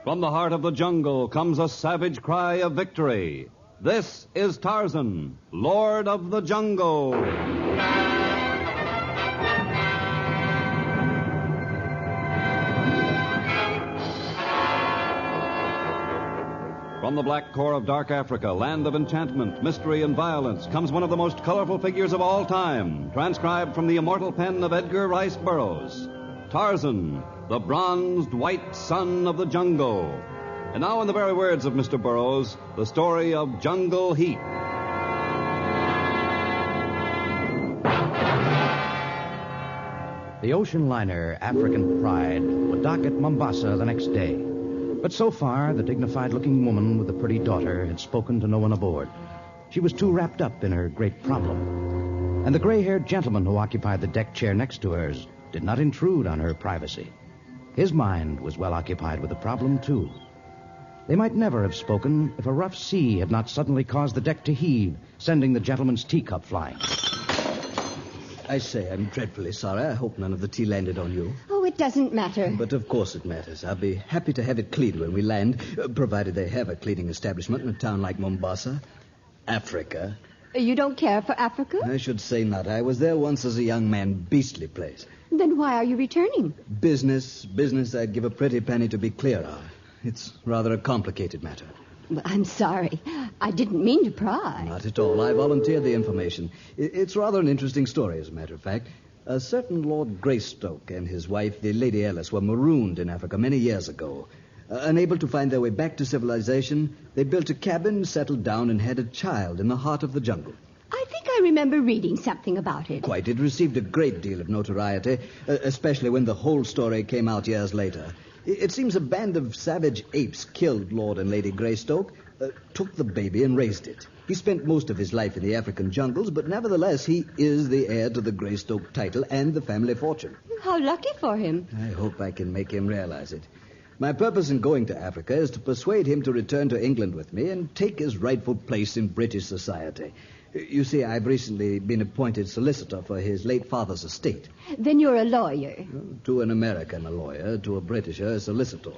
From the heart of the jungle comes a savage cry of victory. This is Tarzan, Lord of the Jungle. From the black core of dark Africa, land of enchantment, mystery, and violence, comes one of the most colorful figures of all time, transcribed from the immortal pen of Edgar Rice Burroughs. Tarzan, the bronzed white son of the jungle. And now, in the very words of Mr. Burroughs, the story of Jungle Heat. The ocean liner African Pride would dock at Mombasa the next day. But so far, the dignified-looking woman with the pretty daughter had spoken to no one aboard. She was too wrapped up in her great problem. And the gray-haired gentleman who occupied the deck chair next to hers did not intrude on her privacy. His mind was well occupied with the problem, too. They might never have spoken if a rough sea had not suddenly caused the deck to heave, sending the gentleman's teacup flying. I say, I'm dreadfully sorry. I hope none of the tea landed on you. Oh, it doesn't matter. But of course it matters. I'll be happy to have it cleaned when we land, provided they have a cleaning establishment in a town like Mombasa. Africa. You don't care for Africa? I should say not. I was there once as a young man. Beastly place. Then why are you returning? Business I'd give a pretty penny to be clear of. It's rather a complicated matter. Well, I'm sorry. I didn't mean to pry. Not at all. I volunteered the information. It's rather an interesting story, as a matter of fact. A certain Lord Greystoke and his wife, the Lady Alice, were marooned in Africa many years ago. Unable to find their way back to civilization, they built a cabin, settled down, and had a child in the heart of the jungle. I think I remember reading something about it. Quite. It received a great deal of notoriety, especially when the whole story came out years later. It seems a band of savage apes killed Lord and Lady Greystoke, took the baby and raised it. He spent most of his life in the African jungles, but nevertheless he is the heir to the Greystoke title and the family fortune. How lucky for him. I hope I can make him realize it. My purpose in going to Africa is to persuade him to return to England with me and take his rightful place in British society. You see, I've recently been appointed solicitor for his late father's estate. Then you're a lawyer. To an American, a lawyer. To a Britisher, a solicitor.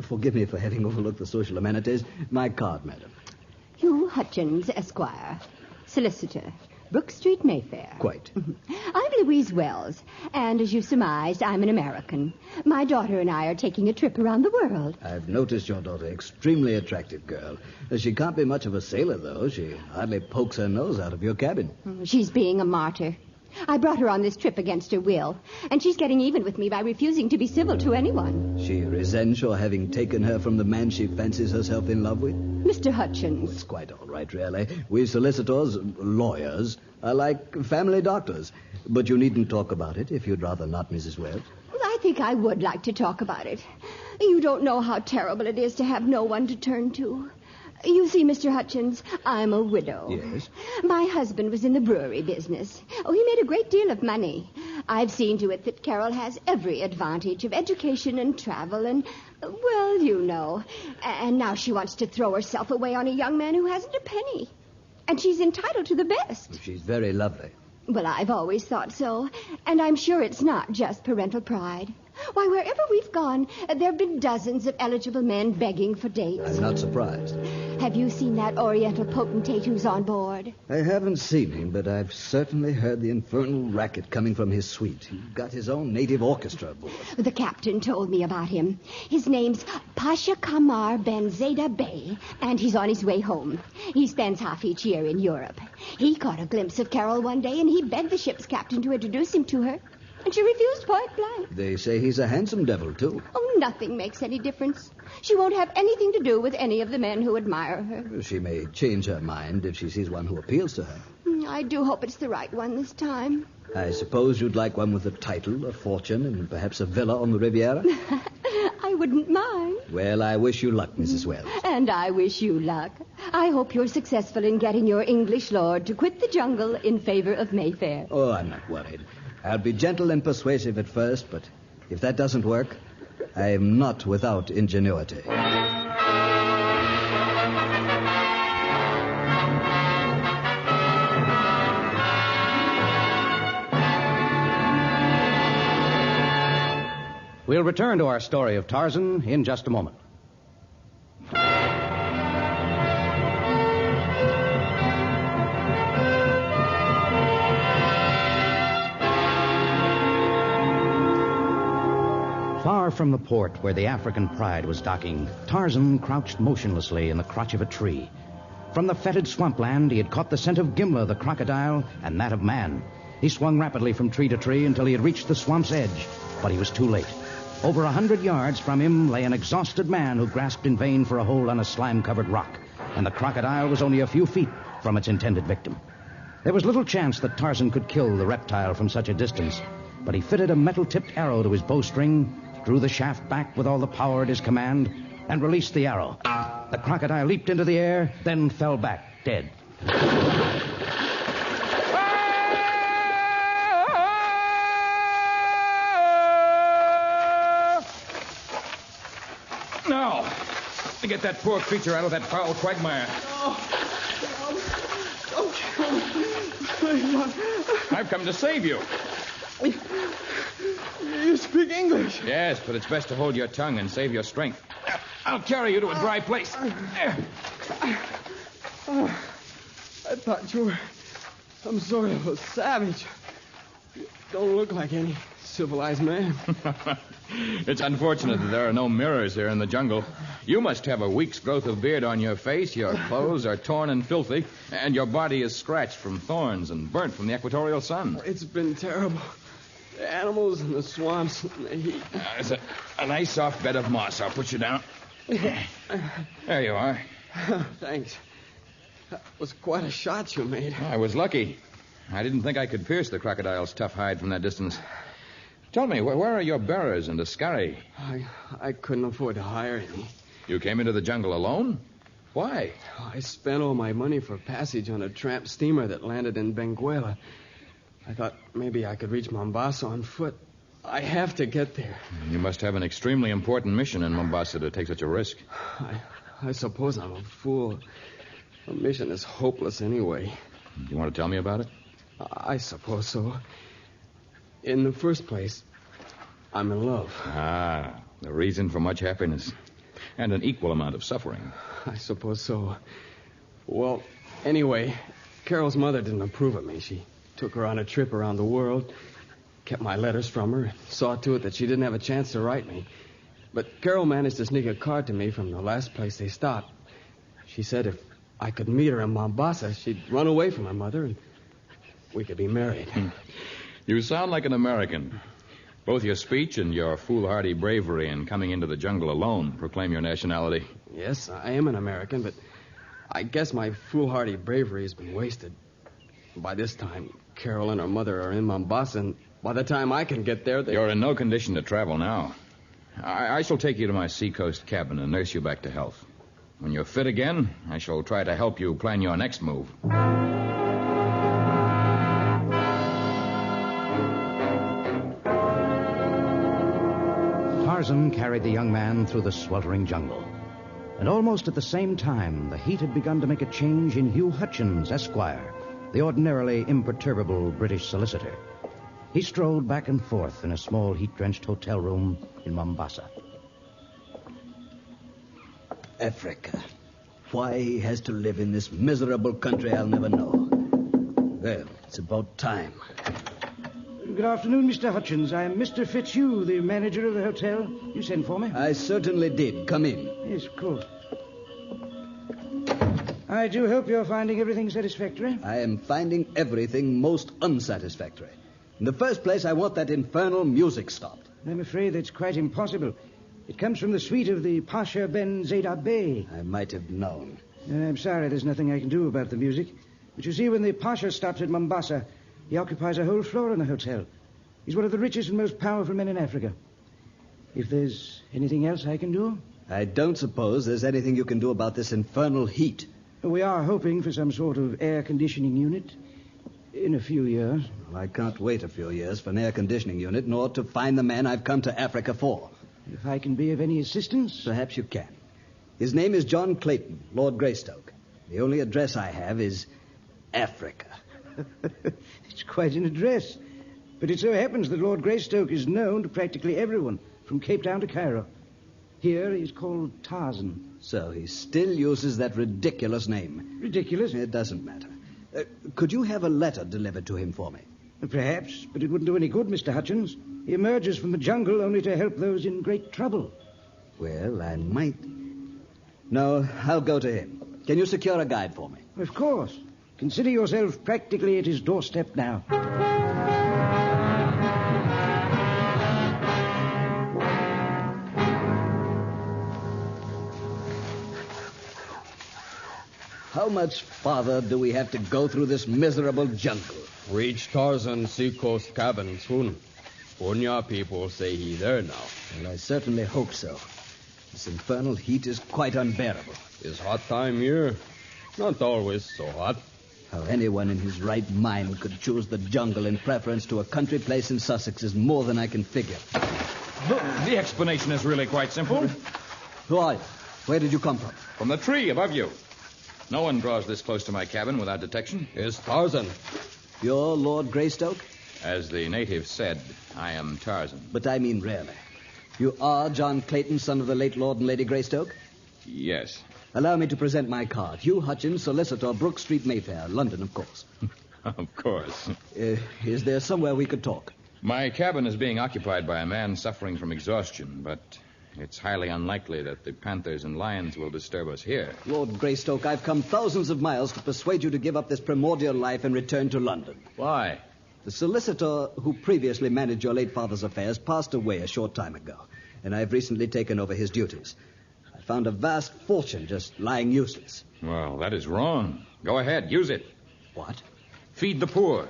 Forgive me for having overlooked the social amenities. My card, madam. Hugh Hutchins, Esquire. Solicitor. Brook Street, Mayfair. Quite. I'm Louise Wells, and as you surmised, I'm an American. My daughter and I are taking a trip around the world. I've noticed your daughter. Extremely attractive girl. She can't be much of a sailor, though. She hardly pokes her nose out of your cabin. She's being a martyr. I brought her on this trip against her will, and she's getting even with me by refusing to be civil to anyone. She resents your having taken her from the man she fancies herself in love with? Mr. Hutchins. It's quite all right, really. We solicitors, lawyers, are like family doctors. But you needn't talk about it if you'd rather not, Mrs. Wells. Well, I think I would like to talk about it. You don't know how terrible it is to have no one to turn to. You see, Mr. Hutchins, I'm a widow. Yes? My husband was in the brewery business. Oh, he made a great deal of money. I've seen to it that Carol has every advantage of education and travel and, well, you know. And now she wants to throw herself away on a young man who hasn't a penny. And she's entitled to the best. She's very lovely. Well, I've always thought so. And I'm sure it's not just parental pride. Why, wherever we've gone, there have been dozens of eligible men begging for dates. I'm not surprised. Have you seen that Oriental potentate who's on board? I haven't seen him, but I've certainly heard the infernal racket coming from his suite. He's got his own native orchestra aboard. The captain told me about him. His name's Pasha Kamar Ben Zeta Bey, and he's on his way home. He spends half each year in Europe. He caught a glimpse of Carol one day, and he begged the ship's captain to introduce him to her. And she refused point blank. They say he's a handsome devil, too. Oh, nothing makes any difference. She won't have anything to do with any of the men who admire her. She may change her mind if she sees one who appeals to her. I do hope it's the right one this time. I suppose you'd like one with a title, a fortune, and perhaps a villa on the Riviera? I wouldn't mind. Well, I wish you luck, Mrs. Wells. And I wish you luck. I hope you're successful in getting your English lord to quit the jungle in favor of Mayfair. Oh, I'm not worried. I'll be gentle and persuasive at first, but if that doesn't work, I am not without ingenuity. We'll return to our story of Tarzan in just a moment. Far from the port where the African Pride was docking, Tarzan crouched motionlessly in the crotch of a tree. From the fetid swampland, he had caught the scent of Gimla, the crocodile, and that of man. He swung rapidly from tree to tree until he had reached the swamp's edge, but he was too late. Over 100 yards from him lay an exhausted man who grasped in vain for a hold on a slime-covered rock, and the crocodile was only a few feet from its intended victim. There was little chance that Tarzan could kill the reptile from such a distance, but he fitted a metal-tipped arrow to his bowstring, drew the shaft back with all the power at his command, and released the arrow. The crocodile leaped into the air, then fell back, dead. Now, to get that poor creature out of that foul quagmire. Don't kill me. I've come to save you. You speak English. Yes, but it's best to hold your tongue and save your strength. I'll carry you to a dry place. There. I thought you were some sort of a savage. You don't look like any civilized man. It's unfortunate that there are no mirrors here in the jungle. You must have a week's growth of beard on your face, your clothes are torn and filthy, and your body is scratched from thorns and burnt from the equatorial sun. It's been terrible. The animals in the swamps and the heat. There's a nice soft bed of moss. I'll put you down. There you are. Thanks. That was quite a shot you made. I was lucky. I didn't think I could pierce the crocodile's tough hide from that distance. Tell me, where are your bearers and Ascari? I couldn't afford to hire any. You came into the jungle alone? Why? I spent all my money for passage on a tramp steamer that landed in Benguela. I thought maybe I could reach Mombasa on foot. I have to get there. You must have an extremely important mission in Mombasa to take such a risk. I suppose I'm a fool. A mission is hopeless anyway. You want to tell me about it? I suppose so. In the first place, I'm in love. Ah, the reason for much happiness. And an equal amount of suffering. I suppose so. Well, anyway, Carol's mother didn't approve of me. She took her on a trip around the world, kept my letters from her, and saw to it that she didn't have a chance to write me. But Carol managed to sneak a card to me from the last place they stopped. She said if I could meet her in Mombasa, she'd run away from her mother and we could be married. You sound like an American. Both your speech and your foolhardy bravery in coming into the jungle alone proclaim your nationality. Yes, I am an American, but I guess my foolhardy bravery has been wasted. By this time, Carol and her mother are in Mombasa, and by the time I can get there, You're in no condition to travel now. I shall take you to my seacoast cabin and nurse you back to health. When you're fit again, I shall try to help you plan your next move. Tarzan carried the young man through the sweltering jungle. And almost at the same time, the heat had begun to make a change in Hugh Hutchins, Esquire, the ordinarily imperturbable British solicitor. He strolled back and forth in a small heat-drenched hotel room in Mombasa. Africa. Why he has to live in this miserable country, I'll never know. Well, it's about time. Good afternoon, Mr. Hutchins. I'm Mr. Fitzhugh, the manager of the hotel. You sent for me? I certainly did. Come in. Yes, of course. I do hope you're finding everything satisfactory. I am finding everything most unsatisfactory. In the first place, I want that infernal music stopped. I'm afraid that's quite impossible. It comes from the suite of the Pasha Ben Zayda Bey. I might have known. I'm sorry there's nothing I can do about the music. But you see, when the Pasha stops at Mombasa, he occupies a whole floor in the hotel. He's one of the richest and most powerful men in Africa. If there's anything else I can do? I don't suppose there's anything you can do about this infernal heat. We are hoping for some sort of air conditioning unit in a few years. Well, I can't wait a few years for an air conditioning unit, nor to find the man I've come to Africa for. If I can be of any assistance? Perhaps you can. His name is John Clayton, Lord Greystoke. The only address I have is Africa. It's quite an address. But it so happens that Lord Greystoke is known to practically everyone, from Cape Town to Cairo. Here he's called Tarzan. So he still uses that ridiculous name. Ridiculous? It doesn't matter. Could you have a letter delivered to him for me? Perhaps, but it wouldn't do any good, Mr. Hutchins. He emerges from the jungle only to help those in great trouble. Well, I might. No, I'll go to him. Can you secure a guide for me? Of course. Consider yourself practically at his doorstep now. How much farther do we have to go through this miserable jungle? Reach Tarzan's seacoast cabin soon. Punya people say he's there now. Well, I certainly hope so. This infernal heat is quite unbearable. It's hot time here. Not always so hot. How anyone in his right mind could choose the jungle in preference to a country place in Sussex is more than I can figure. The explanation is really quite simple. Who are you? Where did you come from? From the tree above you. No one draws this close to my cabin without detection. It's Tarzan. You're Lord Greystoke? As the natives said, I am Tarzan. But I mean really. You are John Clayton, son of the late Lord and Lady Greystoke? Yes. Allow me to present my card. Hugh Hutchins, solicitor, Brook Street, Mayfair, London, of course. Of course. Is there somewhere we could talk? My cabin is being occupied by a man suffering from exhaustion, but it's highly unlikely that the panthers and lions will disturb us here. Lord Greystoke, I've come thousands of miles to persuade you to give up this primordial life and return to London. Why? The solicitor who previously managed your late father's affairs passed away a short time ago, and I've recently taken over his duties. I found a vast fortune just lying useless. Well, that is wrong. Go ahead, use it. What? Feed the poor.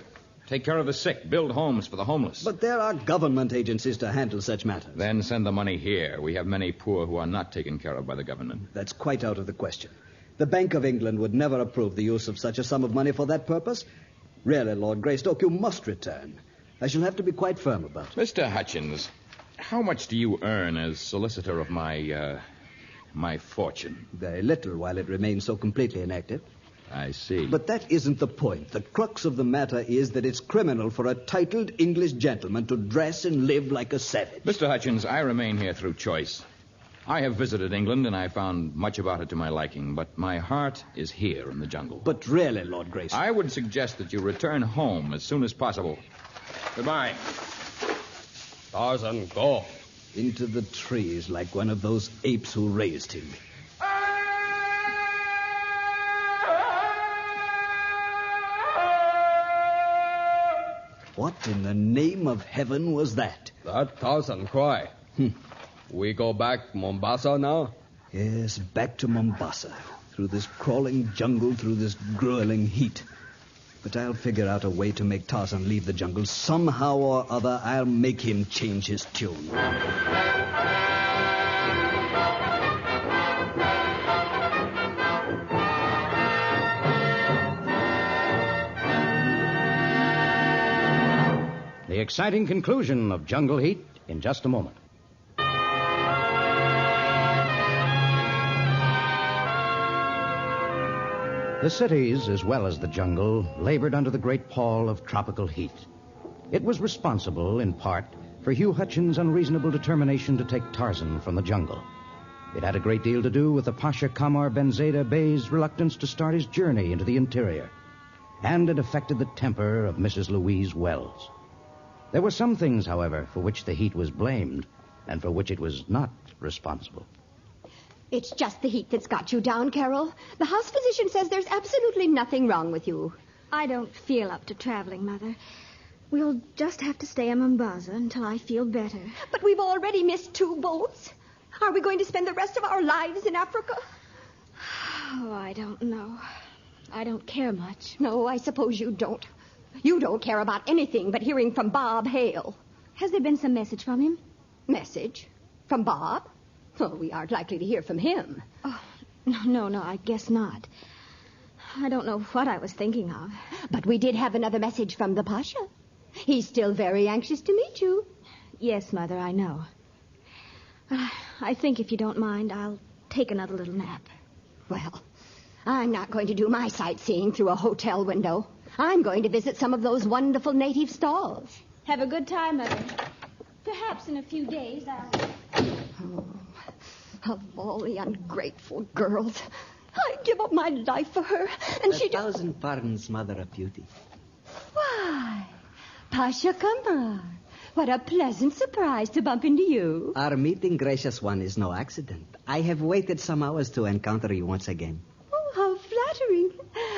Take care of the sick. Build homes for the homeless. But there are government agencies to handle such matters. Then send the money here. We have many poor who are not taken care of by the government. That's quite out of the question. The Bank of England would never approve the use of such a sum of money for that purpose. Really, Lord Greystoke, you must return. I shall have to be quite firm about it. Mr. Hutchins, how much do you earn as solicitor of my fortune? Very little while it remains so completely inactive. I see. But that isn't the point. The crux of the matter is that it's criminal for a titled English gentleman to dress and live like a savage. Mr. Hutchins, I remain here through choice. I have visited England, and I found much about it to my liking, but my heart is here in the jungle. But really, Lord Greystoke... I would suggest that you return home as soon as possible. Goodbye. Tarzan, go. Into the trees like one of those apes who raised him. What in the name of heaven was that? That Tarzan cry. We go back Mombasa now? Yes, back to Mombasa. Through this crawling jungle, through this grueling heat. But I'll figure out a way to make Tarzan leave the jungle. Somehow or other, I'll make him change his tune. The exciting conclusion of Jungle Heat in just a moment. The cities, as well as the jungle, labored under the great pall of tropical heat. It was responsible, in part, for Hugh Hutchins' unreasonable determination to take Tarzan from the jungle. It had a great deal to do with the Pasha Kamar Ben Zayda Bey's reluctance to start his journey into the interior. And it affected the temper of Mrs. Louise Wells. There were some things, however, for which the heat was blamed, and for which it was not responsible. It's just the heat that's got you down, Carol. The house physician says there's absolutely nothing wrong with you. I don't feel up to traveling, Mother. We'll just have to stay in Mombasa until I feel better. But we've already missed 2 boats. Are we going to spend the rest of our lives in Africa? Oh, I don't know. I don't care much. No, I suppose you don't. You don't care about anything but hearing from Bob Hale. Has there been some message from him? Message? From Bob? Oh, we aren't likely to hear from him. Oh, no, I guess not. I don't know what I was thinking of. But we did have another message from the Pasha. He's still very anxious to meet you. Yes, Mother, I know. I think if you don't mind, I'll take another little nap. Well, I'm not going to do my sightseeing through a hotel window. I'm going to visit some of those wonderful native stalls. Have a good time, Mother. Perhaps in a few days I'll... Oh, of all the ungrateful girls. I'd give up my life for her, and she... 1,000 pardons, Mother of Beauty. Why, Pasha Kamar. What a pleasant surprise to bump into you. Our meeting, gracious one, is no accident. I have waited some hours to encounter you once again. Oh, how flattering.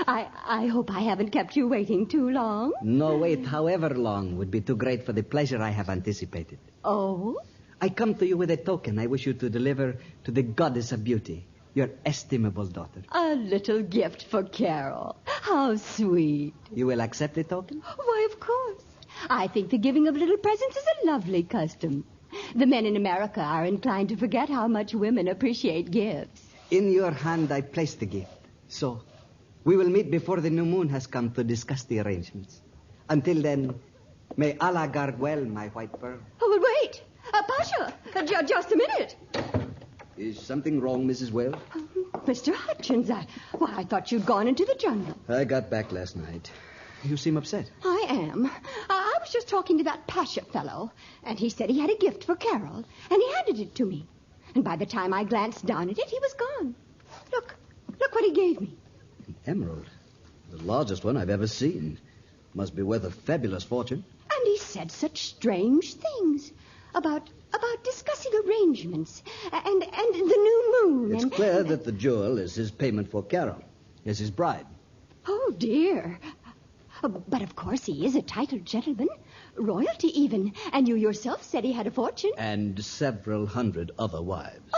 I hope I haven't kept you waiting too long. No wait, however long, would be too great for the pleasure I have anticipated. Oh? I come to you with a token I wish you to deliver to the goddess of beauty, your estimable daughter. A little gift for Carol. How sweet. You will accept the token? Why, of course. I think the giving of little presents is a lovely custom. The men in America are inclined to forget how much women appreciate gifts. In your hand I place the gift. So, we will meet before the new moon has come to discuss the arrangements. Until then, may Allah guard well my white pearl. Oh, but wait. Pasha, just a minute. Is something wrong, Mrs. Wells? Mr. Hutchins, I thought you'd gone into the jungle. I got back last night. You seem upset. I am. I was just talking to that Pasha fellow, and he said he had a gift for Carol, and he handed it to me. And by the time I glanced down at it, he was gone. Look what he gave me. An emerald. The largest one I've ever seen. Must be worth a fabulous fortune. And he said such strange things about discussing arrangements and the new moon. It's clear that the jewel is his payment for Carol. As his bride. Oh, dear. But of course he is a titled gentleman. Royalty even. And you yourself said he had a fortune. And several hundred other wives.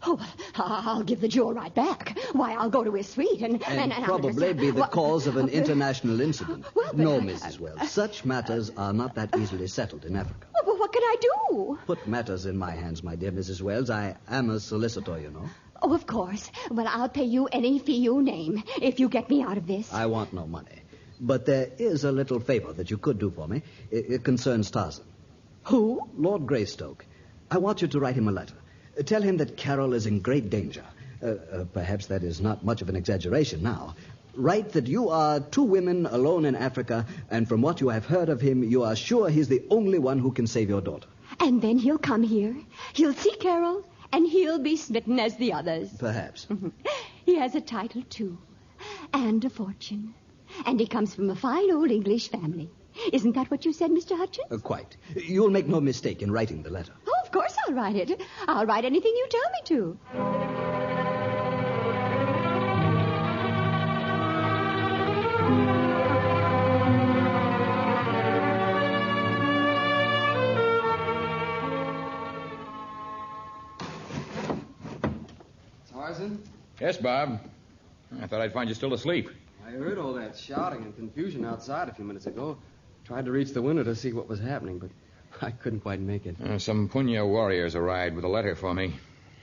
Oh, well, I'll give the jewel right back. Why, I'll go to his suite and probably be the cause of an international incident. Well, no, Mrs. Wells. Such matters are not that easily settled in Africa. Well, what can I do? Put matters in my hands, my dear Mrs. Wells. I am a solicitor, you know. Oh, of course. Well, I'll pay you any fee you name if you get me out of this. I want no money. But there is a little favor that you could do for me. It concerns Tarzan. Who? Lord Greystoke. I want you to write him a letter. Tell him that Carol is in great danger. Perhaps that is not much of an exaggeration now. Write that you are two women alone in Africa, and from what you have heard of him, you are sure he's the only one who can save your daughter. And then he'll come here. He'll see Carol, and he'll be smitten as the others. Perhaps. He has a title, too, and a fortune. And he comes from a fine old English family. Isn't that what you said, Mr. Hutchins? Quite. You'll make no mistake in writing the letter. Oh, of course I'll write it. I'll write anything you tell me to. Tarzan? Yes, Bob. I thought I'd find you still asleep. I heard all that shouting and confusion outside a few minutes ago. Tried to reach the window to see what was happening, but I couldn't quite make it. Some Punya warriors arrived with a letter for me.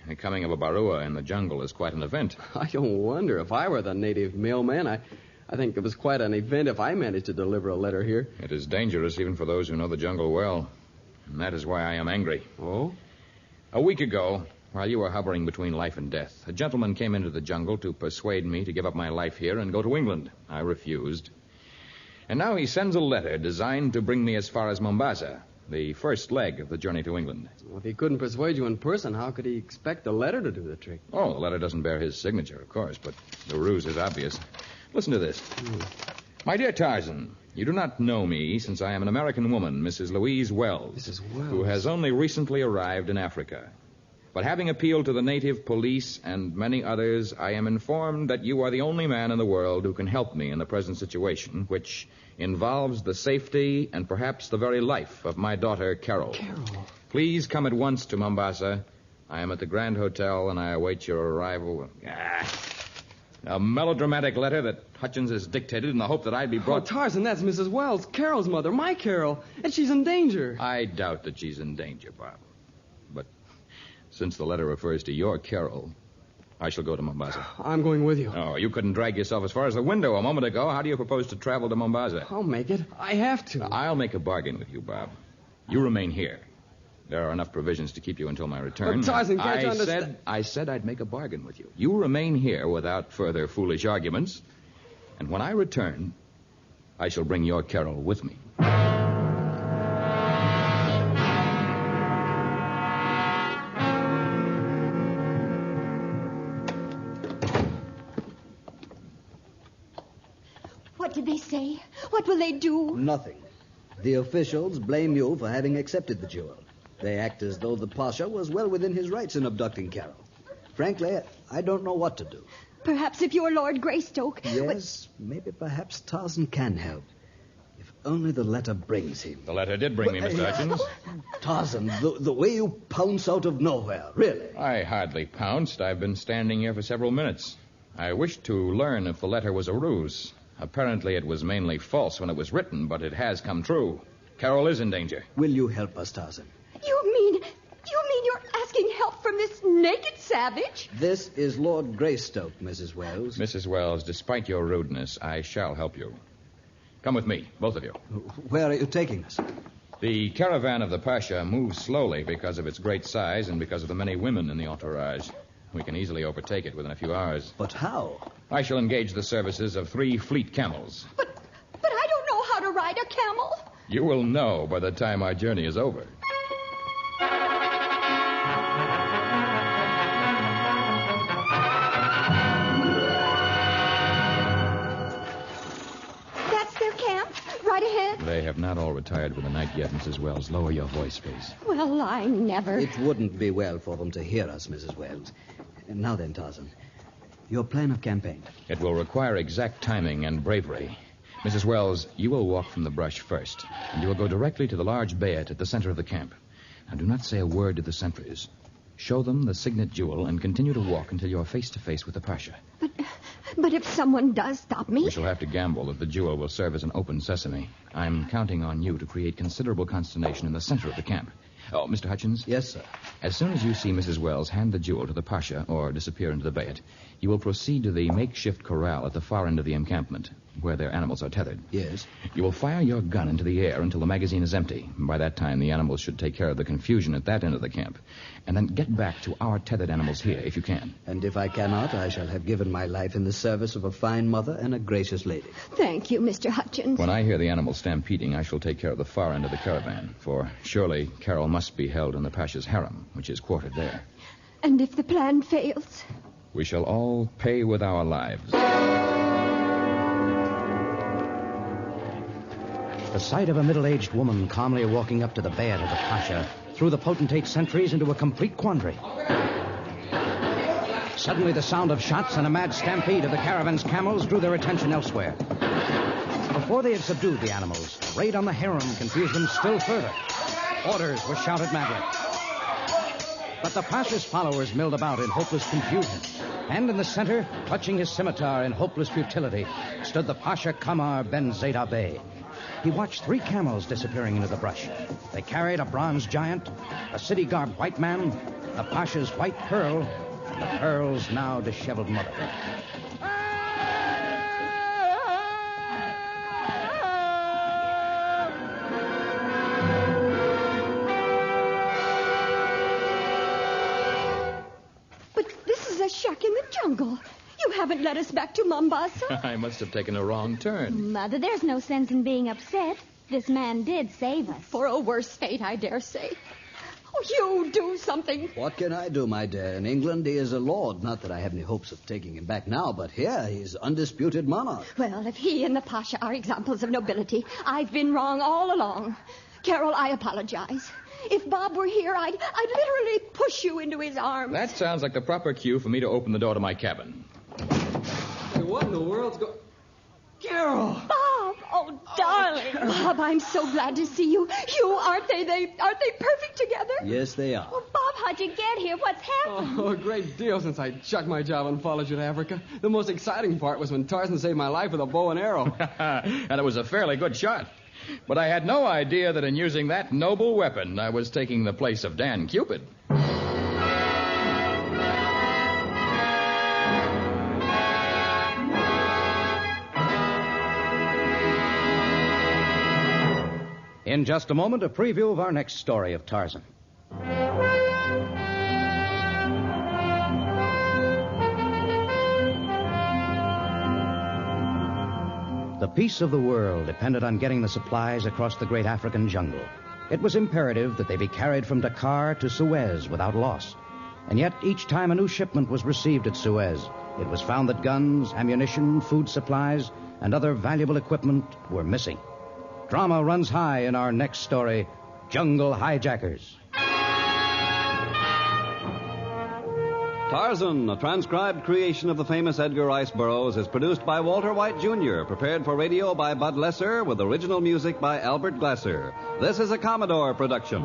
The coming of a Barua in the jungle is quite an event. I don't wonder. If I were the native mailman, I think it was quite an event if I managed to deliver a letter here. It is dangerous even for those who know the jungle well. And that is why I am angry. Oh? A week ago, while you were hovering between life and death, a gentleman came into the jungle to persuade me to give up my life here and go to England. I refused. And now he sends a letter designed to bring me as far as Mombasa, the first leg of the journey to England. Well, if he couldn't persuade you in person, how could he expect the letter to do the trick? Oh, the letter doesn't bear his signature, of course, but the ruse is obvious. Listen to this. My dear Tarzan, you do not know me since I am an American woman, Mrs. Louise Wells. Mrs. Wells? Who has only recently arrived in Africa. But having appealed to the native police and many others, I am informed that you are the only man in the world who can help me in the present situation, which involves the safety and perhaps the very life of my daughter, Carol. Carol? Please come at once to Mombasa. I am at the Grand Hotel, and I await your arrival. A melodramatic letter that Hutchins has dictated in the hope that I'd be brought... Oh, Tarzan, that's Mrs. Wells, Carol's mother, my Carol, and she's in danger. I doubt that she's in danger, Bob. But since the letter refers to your Carol, I shall go to Mombasa. I'm going with you. Oh, you couldn't drag yourself as far as the window a moment ago. How do you propose to travel to Mombasa? I'll make it. I have to. I'll make a bargain with you, Bob. You remain here. There are enough provisions to keep you until my return. But Tarzan, can't you understand? I said I'd make a bargain with you. You remain here without further foolish arguments. And when I return, I shall bring your Carol with me. What did they say? What will they do? Nothing. The officials blame you for having accepted the jewel. They act as though the Pasha was well within his rights in abducting Carol. Frankly, I don't know what to do. Perhaps if you're Lord Greystoke... Yes, maybe perhaps Tarzan can help. If only the letter brings him. The letter did bring me, Mr. Hutchins. Tarzan, the way you pounce out of nowhere, really. I hardly pounced. I've been standing here for several minutes. I wished to learn if the letter was a ruse. Apparently it was mainly false when it was written, but it has come true. Carol is in danger. Will you help us, Tarzan? You mean you're asking help from this naked savage? This is Lord Greystoke, Mrs. Wells. Mrs. Wells, despite your rudeness, I shall help you. Come with me, both of you. Where are you taking us? The caravan of the Pasha moves slowly because of its great size and because of the many women in the entourage. We can easily overtake it within a few hours. But how? I shall engage the services of 3 fleet camels. But I don't know how to ride a camel. You will know by the time our journey is over. Right ahead. They have not all retired for the night yet, Mrs. Wells. Lower your voice, please. Well, I never... It wouldn't be well for them to hear us, Mrs. Wells. And now then, Tarzan, your plan of campaign. It will require exact timing and bravery. Mrs. Wells, you will walk from the brush first, and you will go directly to the large bayet at the center of the camp. Now, do not say a word to the sentries. Show them the signet jewel and continue to walk until you are face to face with the Pasha. But if someone does stop me... We shall have to gamble that the jewel will serve as an open sesame. I'm counting on you to create considerable consternation in the center of the camp. Oh, Mr. Hutchins? Yes, sir. As soon as you see Mrs. Wells hand the jewel to the Pasha or disappear into the bayet, you will proceed to the makeshift corral at the far end of the encampment, where their animals are tethered. Yes. You will fire your gun into the air until the magazine is empty. By that time, the animals should take care of the confusion at that end of the camp. And then get back to our tethered animals here, if you can. And if I cannot, I shall have given my life in the service of a fine mother and a gracious lady. Thank you, Mr. Hutchins. When I hear the animals stampeding, I shall take care of the far end of the caravan, for surely Carol must be held in the Pasha's harem, which is quartered there. And if the plan fails? We shall all pay with our lives. The sight of a middle-aged woman calmly walking up to the bayet of the Pasha threw the potentate's sentries into a complete quandary. Suddenly, the sound of shots and a mad stampede of the caravan's camels drew their attention elsewhere. Before they had subdued the animals, a raid on the harem confused them still further. Orders were shouted madly. But the Pasha's followers milled about in hopeless confusion. And in the center, clutching his scimitar in hopeless futility, stood the Pasha Kamar Ben Zeta Bey. He watched 3 camels disappearing into the brush. They carried a bronze giant, a city-garbed white man, the Pasha's white pearl, and the pearl's now disheveled mother. But this is a shack in the jungle. You haven't led us back to Mombasa. I must have taken a wrong turn. Mother, there's no sense in being upset. This man did save us. For a worse fate, I dare say. Oh, you do something. What can I do, my dear? In England, he is a lord. Not that I have any hopes of taking him back now, but here he's undisputed monarch. Well, if he and the Pasha are examples of nobility, I've been wrong all along. Carol, I apologize. If Bob were here, I'd literally push you into his arms. That sounds like the proper cue for me to open the door to my cabin. Hey, what in the world's Carol! Bob! Oh, darling. Bob, I'm so glad to see you. Aren't they perfect together? Yes, they are. Well, Bob, how'd you get here? What's happened? Oh, a great deal since I chucked my job and followed you to Africa. The most exciting part was when Tarzan saved my life with a bow and arrow. And it was a fairly good shot. But I had no idea that in using that noble weapon, I was taking the place of Dan Cupid. In just a moment, a preview of our next story of Tarzan. The peace of the world depended on getting the supplies across the great African jungle. It was imperative that they be carried from Dakar to Suez without loss. And yet, each time a new shipment was received at Suez, it was found that guns, ammunition, food supplies, and other valuable equipment were missing. Drama runs high in our next story, Jungle Hijackers. Tarzan, a transcribed creation of the famous Edgar Rice Burroughs, is produced by Walter White, Jr., prepared for radio by Bud Lesser, with original music by Albert Glasser. This is a Commodore production.